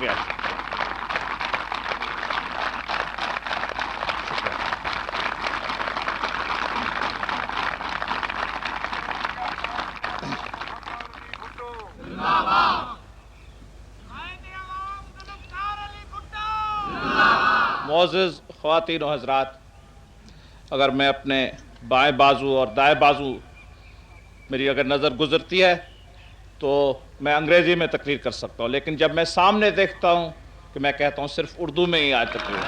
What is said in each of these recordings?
شکریہ. معزز خواتین و حضرات، اگر میں اپنے بائیں بازو اور دائیں بازو میری اگر نظر گزرتی ہے تو میں انگریزی میں تقریر کر سکتا ہوں، لیکن جب میں سامنے دیکھتا ہوں کہ میں کہتا ہوں صرف اردو میں ہی آج تقریر.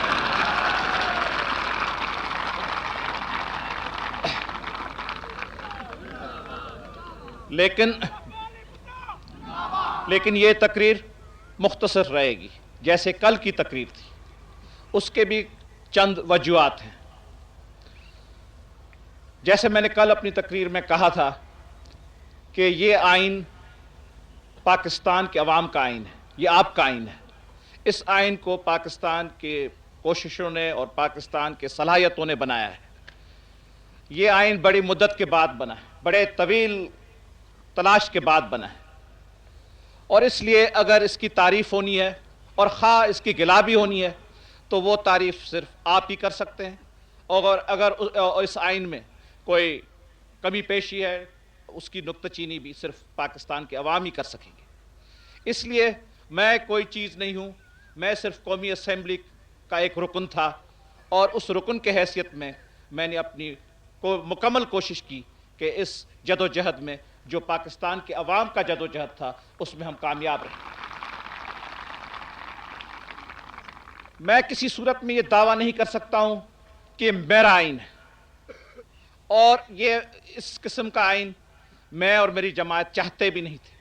لیکن یہ تقریر مختصر رہے گی، جیسے کل کی تقریر تھی. اس کے بھی چند وجوہات ہیں. جیسے میں نے کل اپنی تقریر میں کہا تھا کہ یہ آئین پاکستان کے عوام کا آئین ہے، یہ آپ کا آئین ہے. اس آئین کو پاکستان کے کوششوں نے اور پاکستان کے صلاحیتوں نے بنایا ہے. یہ آئین بڑی مدت کے بعد بنا ہے، بڑے طویل تلاش کے بعد بنا ہے، اور اس لیے اگر اس کی تعریف ہونی ہے اور خواہ اس کی گلہ بھی ہونی ہے تو وہ تعریف صرف آپ ہی کر سکتے ہیں، اور اگر اس آئین میں کوئی کمی پیشی ہے اس کی نکتہ چینی بھی صرف پاکستان کے عوام ہی کر سکیں گے. اس لیے میں کوئی چیز نہیں ہوں، میں صرف قومی اسمبلی کا ایک رکن تھا، اور اس رکن کے حیثیت میں نے اپنی مکمل کوشش کی کہ اس جد و جہد میں جو پاکستان کے عوام کا جد و جہد تھا اس میں ہم کامیاب رہے. میں کسی صورت میں یہ دعویٰ نہیں کر سکتا ہوں کہ میرا آئین ہے، اور یہ اس قسم کا آئین میں اور میری جماعت چاہتے بھی نہیں تھے.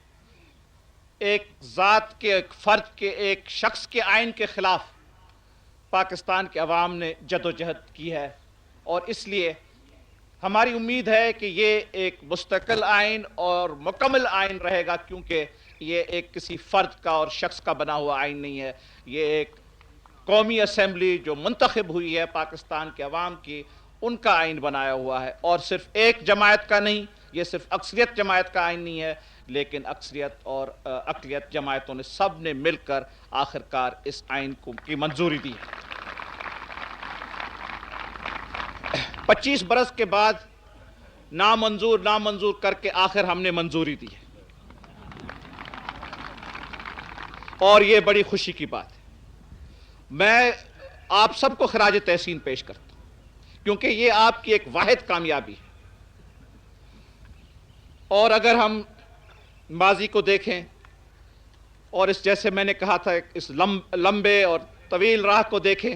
ایک ذات کے، ایک فرد کے، ایک شخص کے آئین کے خلاف پاکستان کے عوام نے جد و جہد کی ہے، اور اس لیے ہماری امید ہے کہ یہ ایک مستقل آئین اور مکمل آئین رہے گا، کیونکہ یہ ایک کسی فرد کا اور شخص کا بنا ہوا آئین نہیں ہے. یہ ایک قومی اسمبلی جو منتخب ہوئی ہے پاکستان کے عوام کی، ان کا آئین بنایا ہوا ہے، اور صرف ایک جماعت کا نہیں. یہ صرف اکثریت جماعت کا آئین نہیں ہے، لیکن اکثریت اور اقلیت جماعتوں نے سب نے مل کر آخرکار اس آئین کی منظوری دی ہے. 25 برس کے بعد نامنظور کر کے آخر ہم نے منظوری دی ہے، اور یہ بڑی خوشی کی بات ہے. میں آپ سب کو خراج تحسین پیش کرتا ہوں، کیونکہ یہ آپ کی ایک واحد کامیابی ہے. اور اگر ہم ماضی کو دیکھیں اور اس جیسے میں نے کہا تھا اس لمبے اور طویل راہ کو دیکھیں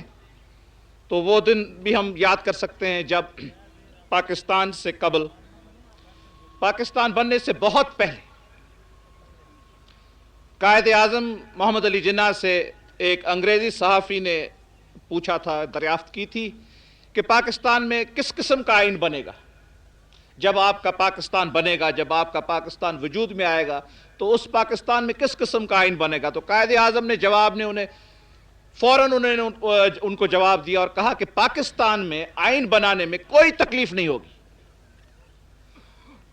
تو وہ دن بھی ہم یاد کر سکتے ہیں جب پاکستان سے قبل، پاکستان بننے سے بہت پہلے، قائد اعظم محمد علی جناح سے ایک انگریزی صحافی نے پوچھا تھا، دریافت کی تھی کہ پاکستان میں کس قسم کا آئین بنے گا. جب آپ کا پاکستان بنے گا، جب آپ کا پاکستان وجود میں آئے گا تو اس پاکستان میں کس قسم کا آئین بنے گا. تو قائد اعظم نے فوراً ان کو جواب دیا اور کہا کہ پاکستان میں آئین بنانے میں کوئی تکلیف نہیں ہوگی.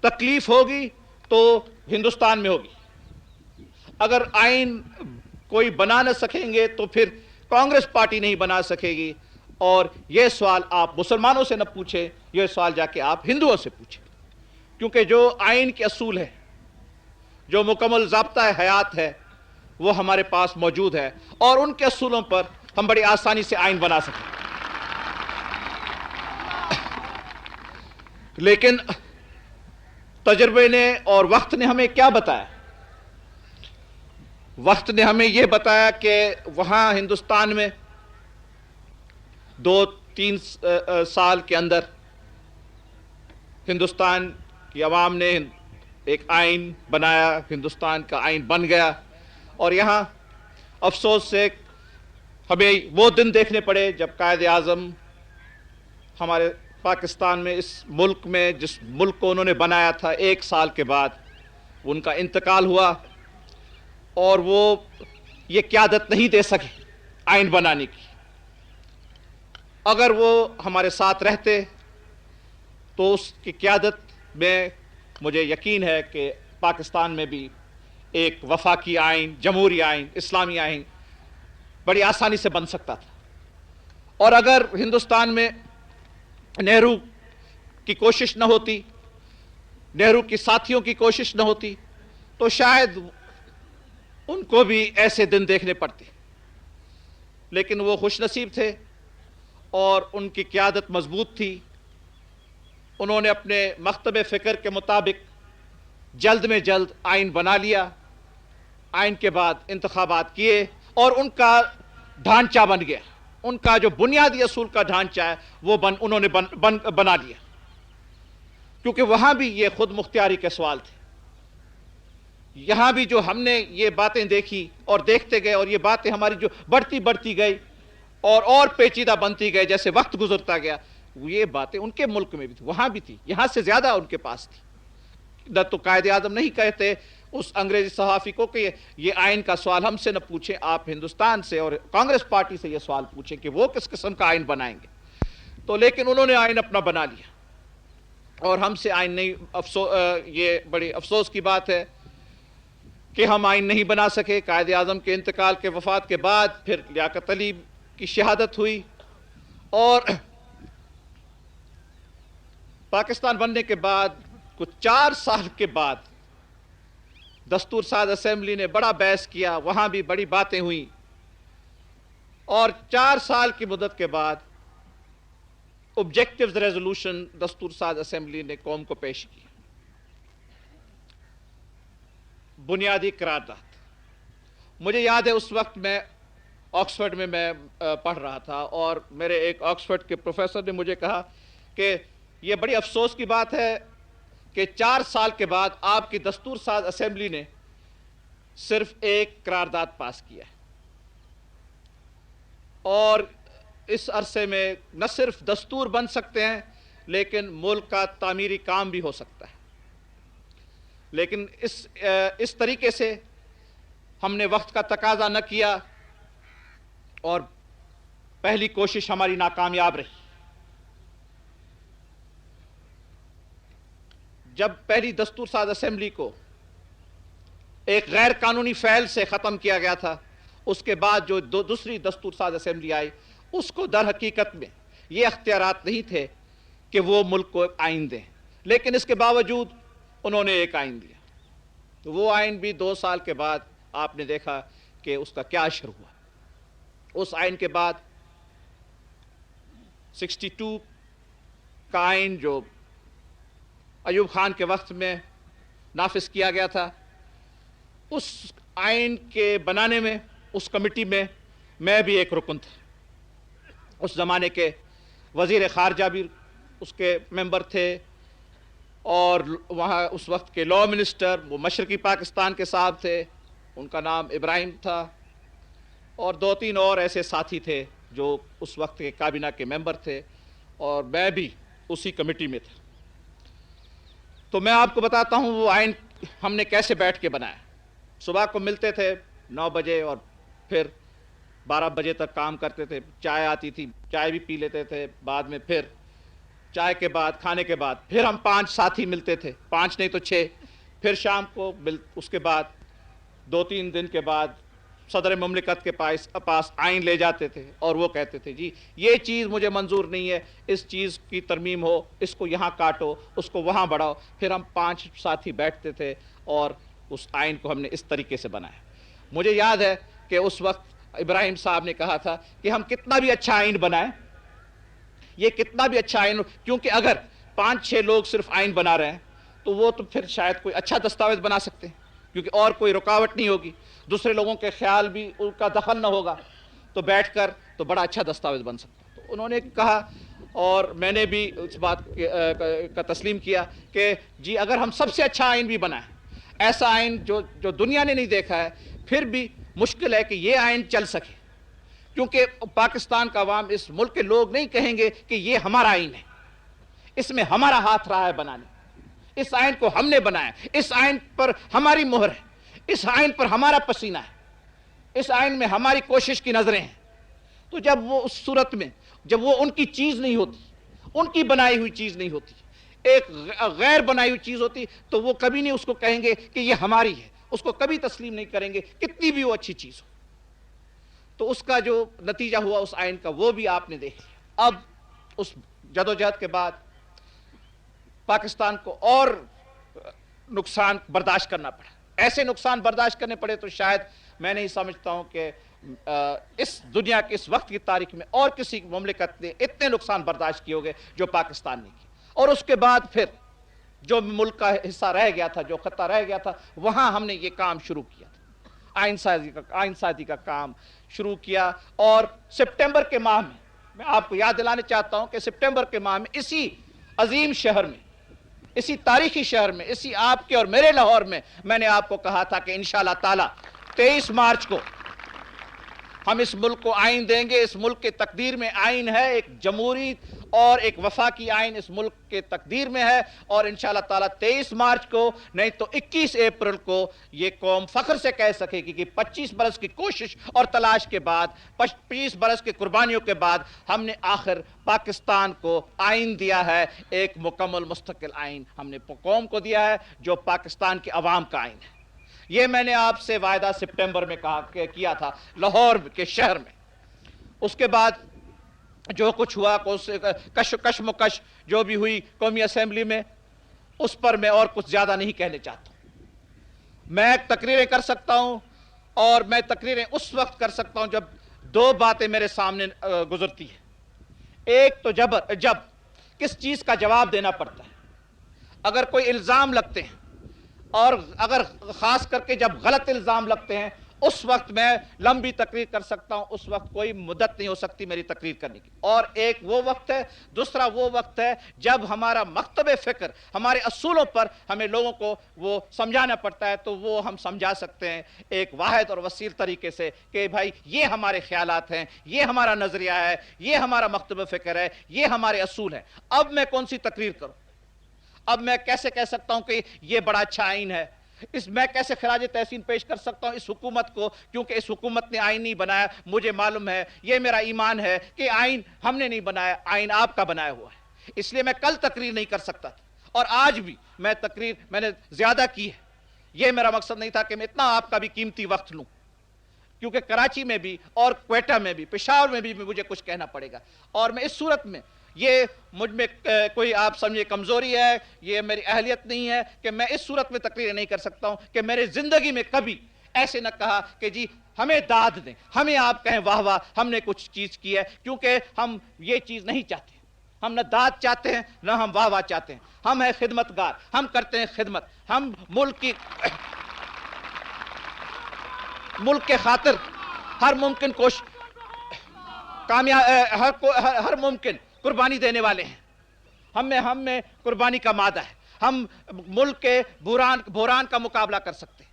تکلیف ہوگی تو ہندوستان میں ہوگی. اگر آئین کوئی بنا نہ سکیں گے تو پھر کانگریس پارٹی نہیں بنا سکے گی. اور یہ سوال آپ مسلمانوں سے نہ پوچھیں، یہ سوال جا کے آپ ہندوؤں سے پوچھیں، کیونکہ جو آئین کے اصول ہے، جو مکمل ضابطہ حیات ہے، وہ ہمارے پاس موجود ہے، اور ان کے اصولوں پر ہم بڑی آسانی سے آئین بنا سکیں. لیکن تجربے نے اور وقت نے ہمیں کیا بتایا؟ وقت نے ہمیں یہ بتایا کہ وہاں ہندوستان میں 2-3 سال کے اندر ہندوستان کی عوام نے ایک آئین بنایا، ہندوستان کا آئین بن گیا. اور یہاں افسوس سے ہمیں وہ دن دیکھنے پڑے جب قائد اعظم ہمارے پاکستان میں، اس ملک میں، جس ملک کو انہوں نے بنایا تھا، 1 سال کے بعد ان کا انتقال ہوا، اور وہ یہ قیادت نہیں دے سکے آئین بنانے کی. اگر وہ ہمارے ساتھ رہتے تو اس کی قیادت میں مجھے یقین ہے کہ پاکستان میں بھی ایک وفاقی آئین، جمہوری آئین، اسلامی آئین بڑی آسانی سے بن سکتا تھا. اور اگر ہندوستان میں نہرو کی کوشش نہ ہوتی, نہرو کی ساتھیوں کی کوشش نہ ہوتی, تو شاید ان کو بھی ایسے دن دیکھنے پڑتے. لیکن وہ خوش نصیب تھے اور ان کی قیادت مضبوط تھی. انہوں نے اپنے مکتب فکر کے مطابق جلد میں جلد آئین بنا لیا. آئین کے بعد انتخابات کیے اور ان کا ڈھانچہ بن گیا. ان کا جو بنیادی اصول کا ڈھانچہ ہے وہ انہوں نے بنا لیا. کیونکہ وہاں بھی یہ خود مختاری کے سوال تھے. یہاں بھی جو ہم نے یہ باتیں دیکھی اور دیکھتے گئے, اور یہ باتیں ہماری جو بڑھتی گئی اور پیچیدہ بنتی گئی جیسے وقت گزرتا گیا, یہ باتیں ان کے ملک میں بھی تھی, وہاں بھی تھی, یہاں سے زیادہ ان کے پاس تھی. نہ تو قائد اعظم نہیں کہتے اس انگریزی صحافی کو کہ یہ آئین کا سوال ہم سے نہ پوچھیں, آپ ہندوستان سے اور کانگریس پارٹی سے یہ سوال پوچھیں کہ وہ کس قسم کا آئین بنائیں گے. تو لیکن انہوں نے آئین اپنا بنا لیا اور ہم سے آئین نہیں. یہ بڑی افسوس کی بات ہے کہ ہم آئین نہیں بنا سکے. قائد اعظم کے انتقال کے وفات کے بعد پھر لیاقت علی کی شہادت ہوئی, اور پاکستان بننے کے بعد کچھ 4 سال کے بعد دستور ساز اسمبلی نے بڑا بحث کیا, وہاں بھی بڑی باتیں ہوئیں, اور 4 سال کی مدت کے بعد آبجیکٹیوز ریزولوشن دستور ساز اسمبلی نے قوم کو پیش کی. بنیادی قرارداد. مجھے یاد ہے اس وقت میں آکسفورڈ میں پڑھ رہا تھا, اور میرے ایک آکسفورڈ کے پروفیسر نے مجھے کہا کہ یہ بڑی افسوس کی بات ہے کہ 4 سال کے بعد آپ کی دستور ساز اسمبلی نے صرف ایک قرارداد پاس کیا ہے, اور اس عرصے میں نہ صرف دستور بن سکتے ہیں لیکن ملک کا تعمیری کام بھی ہو سکتا ہے. لیکن اس طریقے سے ہم نے وقت کا تقاضا نہ کیا اور پہلی کوشش ہماری ناکامیاب رہی. جب پہلی دستور ساز اسمبلی کو ایک غیر قانونی فعل سے ختم کیا گیا تھا, اس کے بعد جو دوسری دستور ساز اسمبلی آئی, اس کو در حقیقت میں یہ اختیارات نہیں تھے کہ وہ ملک کو ایک آئین دیں, لیکن اس کے باوجود انہوں نے ایک آئین دیا. تو وہ آئین بھی 2 سال کے بعد آپ نے دیکھا کہ اس کا کیا اثر ہوا. اس آئین کے بعد 62 کا آئین جو ایوب خان کے وقت میں نافذ کیا گیا تھا, اس آئین کے بنانے میں اس کمیٹی میں بھی ایک رکن تھا. اس زمانے کے وزیر خارجہ بھی اس کے ممبر تھے, اور وہاں اس وقت کے لا منسٹر وہ مشرقی پاکستان کے صاحب تھے, ان کا نام ابراہیم تھا, اور 2-3 اور ایسے ساتھی تھے جو اس وقت کے کابینہ کے ممبر تھے, اور میں بھی اسی کمیٹی میں تھا. تو میں آپ کو بتاتا ہوں وہ آئین ہم نے کیسے بیٹھ کے بنایا. صبح کو ملتے تھے 9 بجے اور پھر 12 بجے تک کام کرتے تھے. چائے آتی تھی, چائے بھی پی لیتے تھے. بعد میں پھر چائے کے بعد, کھانے کے بعد پھر ہم 5 ساتھی ملتے تھے, 5 نہیں تو 6. پھر شام کو اس کے بعد 2-3 دن کے بعد صدر مملکت کے پاس آئین لے جاتے تھے, اور وہ کہتے تھے جی یہ چیز مجھے منظور نہیں ہے, اس چیز کی ترمیم ہو, اس کو یہاں کاٹو, اس کو وہاں بڑھاؤ. پھر ہم 5 ساتھی بیٹھتے تھے اور اس آئین کو ہم نے اس طریقے سے بنایا. مجھے یاد ہے کہ اس وقت ابراہیم صاحب نے کہا تھا کہ ہم کتنا بھی اچھا آئین بنائیں, یہ کتنا بھی اچھا آئین, کیونکہ اگر 5-6 لوگ صرف آئین بنا رہے ہیں تو وہ تو پھر شاید کوئی اچھا دستاویز بنا سکتے ہیں, کیونکہ اور کوئی رکاوٹ نہیں ہوگی, دوسرے لوگوں کے خیال بھی ان کا دخل نہ ہوگا, تو بیٹھ کر تو بڑا اچھا دستاویز بن سکتا. تو انہوں نے کہا, اور میں نے بھی اس بات کا تسلیم کیا کہ جی اگر ہم سب سے اچھا آئین بھی بنائیں, ایسا آئین جو دنیا نے نہیں دیکھا ہے, پھر بھی مشکل ہے کہ یہ آئین چل سکے, کیونکہ پاکستان کا عوام, اس ملک کے لوگ نہیں کہیں گے کہ یہ ہمارا آئین ہے, اس میں ہمارا ہاتھ رہا ہے بنانے, اس آئین کو ہم نے بنایا, اس آئین پر ہماری مہر ہے, اس آئین پر ہمارا پسینہ ہے, اس آئین میں ہماری کوشش کی نظریں ہیں. تو جب وہ اس صورت میں, جب وہ ان کی چیز نہیں ہوتی, ان کی بنائی ہوئی چیز نہیں ہوتی, ایک غیر بنائی ہوئی چیز ہوتی, تو وہ کبھی نہیں اس کو کہیں گے کہ یہ ہماری ہے, اس کو کبھی تسلیم نہیں کریں گے کتنی بھی وہ اچھی چیز ہو. تو اس کا جو نتیجہ ہوا اس آئین کا وہ بھی آپ نے دیکھ لیا۔ اب اس جدوجہد کے بعد پاکستان کو اور نقصان برداشت کرنا پڑا۔ ایسے نقصان برداشت کرنے پڑے تو شاید میں نہیں سمجھتا ہوں کہ اس دنیا کے اس وقت کی تاریخ میں اور کسی مملکت نے اتنے نقصان برداشت کیے ہوگے جو پاکستان نے کی۔ اور اس کے بعد پھر جو ملک کا حصہ رہ گیا تھا، جو خطہ رہ گیا تھا، وہاں ہم نے یہ کام شروع کیا تھا، آئین سازی کا کام شروع کیا۔ اور سپٹمبر کے ماہ میں آپ کو یاد دلانے چاہتا ہوں کہ سپٹمبر کے ماہ میں اسی عظیم شہر میں، اسی تاریخی شہر میں، اسی آپ کے اور میرے لاہور میں نے آپ کو کہا تھا کہ انشاءاللہ تعالی 23 مارچ کو ہم اس ملک کو آئین دیں گے۔ اس ملک کے تقدیر میں آئین ہے، ایک جمہوری اور ایک وفاقی آئین اس ملک کے تقدیر میں ہے، اور انشاءاللہ تعالی 23 مارچ کو نہیں تو 21 اپریل کو یہ قوم فخر سے کہہ سکے گی کہ 25 برس کی کوشش اور تلاش کے بعد، 25 برس کی قربانیوں کے بعد ہم نے آخر پاکستان کو آئین دیا ہے، ایک مکمل مستقل آئین ہم نے قوم کو دیا ہے جو پاکستان کے عوام کا آئین ہے۔ یہ میں نے آپ سے وعدہ سپٹمبر میں کیا تھا لاہور کے شہر میں۔ اس کے بعد جو کچھ ہوا، کشمکش جو بھی ہوئی قومی اسمبلی میں، اس پر میں اور کچھ زیادہ نہیں کہنے چاہتا ہوں۔ میں تقریریں کر سکتا ہوں، اور میں تقریریں اس وقت کر سکتا ہوں جب دو باتیں میرے سامنے گزرتی ہیں۔ ایک تو جب کس چیز کا جواب دینا پڑتا ہے، اگر کوئی الزام لگتے ہیں، اور اگر خاص کر کے جب غلط الزام لگتے ہیں، اس وقت میں لمبی تقریر کر سکتا ہوں، اس وقت کوئی مدت نہیں ہو سکتی میری تقریر کرنے کی۔ اور ایک وہ وقت ہے، دوسرا وہ وقت ہے جب ہمارا مکتب فکر، ہمارے اصولوں پر ہمیں لوگوں کو وہ سمجھانا پڑتا ہے، تو وہ ہم سمجھا سکتے ہیں ایک واحد اور وسیع طریقے سے کہ بھائی یہ ہمارے خیالات ہیں، یہ ہمارا نظریہ ہے، یہ ہمارا مکتب فکر ہے، یہ ہمارے اصول ہیں۔ اب میں کون سی تقریر کروں؟ اب میں کیسے کہہ سکتا ہوں کہ یہ بڑا اچھا آئین ہے؟ میں کیسے خراج تحسین پیش کر سکتا ہوں اس حکومت کو، کیونکہ اس حکومت نے آئین نہیں بنایا۔ مجھے معلوم ہے، یہ میرا ایمان ہے کہ آئین ہم نے نہیں بنایا، آئین آپ کا بنایا ہوا ہے۔ اس لیے میں کل تقریر نہیں کر سکتا تھا، اور آج بھی میں نے زیادہ کی ہے۔ یہ میرا مقصد نہیں تھا کہ میں اتنا آپ کا بھی قیمتی وقت لوں، کیونکہ کراچی میں بھی اور کوئٹہ میں بھی، پشاور میں بھی مجھے کچھ کہنا پڑے گا، اور میں اس صورت میں یہ مجھ میں کوئی آپ سمجھے کمزوری ہے، یہ میری اہلیت نہیں ہے کہ میں اس صورت میں تقریر نہیں کر سکتا ہوں کہ میرے زندگی میں کبھی ایسے نہ کہا کہ جی ہمیں داد دیں، ہمیں آپ کہیں واہ واہ ہم نے کچھ چیز کی ہے، کیونکہ ہم یہ چیز نہیں چاہتے۔ ہم نہ داد چاہتے ہیں، نہ ہم واہ واہ چاہتے ہیں۔ ہم ہیں خدمتگار، ہم کرتے ہیں خدمت، ہم ملک کے خاطر ہر ممکن ہر ممکن قربانی دینے والے ہیں۔ ہم میں قربانی کا مادہ ہے۔ ہم ملک کے بحران کا مقابلہ کر سکتے ہیں،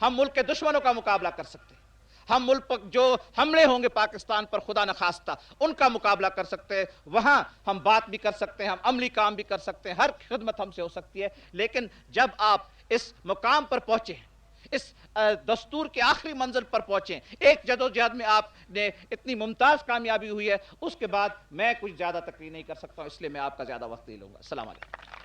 ہم ملک کے دشمنوں کا مقابلہ کر سکتے ہیں، ہم ملک پر جو حملے ہوں گے پاکستان پر خدا نخواستہ ان کا مقابلہ کر سکتے ہیں۔ وہاں ہم بات بھی کر سکتے ہیں، ہم عملی کام بھی کر سکتے ہیں، ہر خدمت ہم سے ہو سکتی ہے۔ لیکن جب آپ اس مقام پر پہنچے ہیں، اس دستور کے آخری منزل پر پہنچیں، ایک جدوجہد میں آپ نے اتنی ممتاز کامیابی ہوئی ہے، اس کے بعد میں کچھ زیادہ تقریر نہیں کر سکتا ہوں، اس لیے میں آپ کا زیادہ وقت نہیں لوں گا۔ السلام علیکم۔